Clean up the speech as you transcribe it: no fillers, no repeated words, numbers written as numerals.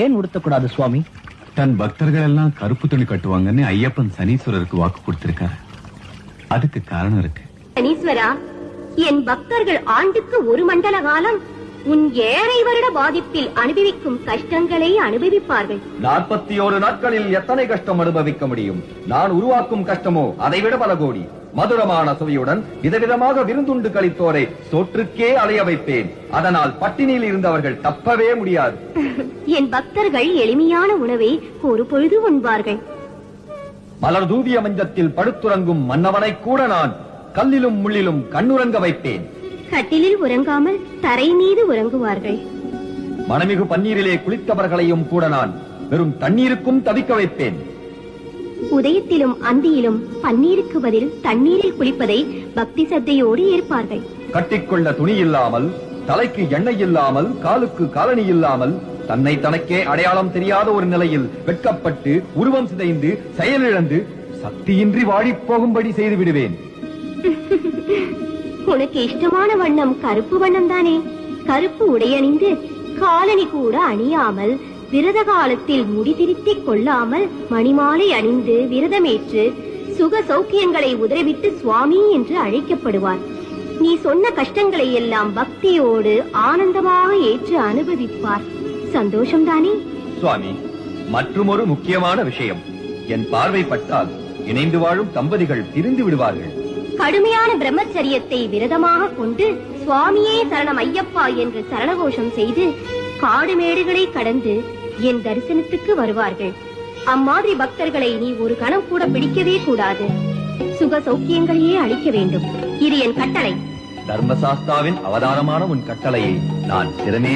ஏன் உடுத்தக்கூடாது சுவாமி? தன் பக்தர்கள் எல்லாம் கருப்பு துணி கட்டுவாங்கன்னு ஐயப்பன் சனீஸ்வரருக்கு வாக்கு கொடுத்திருக்காரு. அதுக்கு காரணம் இருக்கு. சனீஸ்வரா, என் பக்தர்கள் ஆண்டுக்கு ஒரு மண்டல காலம் உன் 7 வருட பாதிப்பில் அனுபவிக்கும் கஷ்டங்களை அனுபவிப்பார்கள். 41 நாட்களில் எத்தனை கஷ்டம் அனுபவிக்க முடியும்? நான் உருவாக்கும் கஷ்டமோ அதைவிட பல கோடி. மதுரமான சுவையுடன் விதவிதமாக விருந்துண்டு கழித்தோரை சோற்றுக்கே அலைய வைப்பேன். அதனால் பட்டினியில் இருந்தவர்கள் தப்பவே முடியாது. என் பக்தர்கள் எளிமையான உணவை ஒரு பொழுது உண்பார்கள். மலர் தூவிய மஞ்சத்தில் படுத்துறங்கும் மன்னவனை கூட நான் கல்லிலும் முள்ளிலும் கண்ணுறங்க வைப்பேன். கட்டிலில் உறங்காமல் தரை மீது உறங்குவார்கள். மனமிகு பன்னீரிலே குளித்தவர்களையும் கூட நான் வெறும் தண்ணீருக்கும் தவிக்க வைப்பேன். உதயத்திலும் அந்தியிலும் பன்னீருக்கு பதில் தண்ணீரில் குளிப்பதை பக்தி சத்தையோடு ஏற்பார்கள். கட்டிக்கொள்ள துணி இல்லாமல், தலைக்கு எண்ணெய் இல்லாமல், காலுக்கு காலணி இல்லாமல், தன்னை தனக்கே அடையாளம் தெரியாத ஒரு நிலையில் வெட்கப்பட்டு உருவம் சிதைந்து செயலிழந்து சக்தியின்றி வாடிப் போகும்படி செய்து விடுவேன். உனக்கு இஷ்டமான வண்ணம் கருப்பு வண்ணம் தானே? கருப்பு உடையணிந்து காலணி கூட அணியாமல், விரத காலத்தில் முடி திருத்திக் கொள்ளாமல், மணிமாலை அணிந்து விரதமேற்று சுக சௌக்கியங்களை உதறிவிட்டு சுவாமி என்று அழைக்கப்படுவார். நீ சொன்ன கஷ்டங்களை எல்லாம் பக்தியோடு ஆனந்தமாக ஏற்று அனுபவிப்பார். சந்தோஷம்தானே? சுவாமி, மற்றுமொரு முக்கியமான விஷயம். என் பார்வை பட்டால் இணைந்து வாழும் தம்பதிகள் பிரிந்து விடுவார்கள். கடுமையான பிரம்மச்சரியத்தை விரதமாக கொண்டு சுவாமியே சரணம் ஐயப்பா என்று சரணகோஷம் செய்து காடுமேடுகளை கடந்து என் தரிசனத்துக்கு வருவார்கள். அம்மாதிரி பக்தர்களை நீ ஒரு கணம் கூட பிடிக்கவே கூடாது. சுக சௌக்கியங்களையே அளிக்க வேண்டும். இது என் கட்டளை. தர்மசாஸ்தாவின் அவதாரமான உன் கட்டளையை நான் சிறமே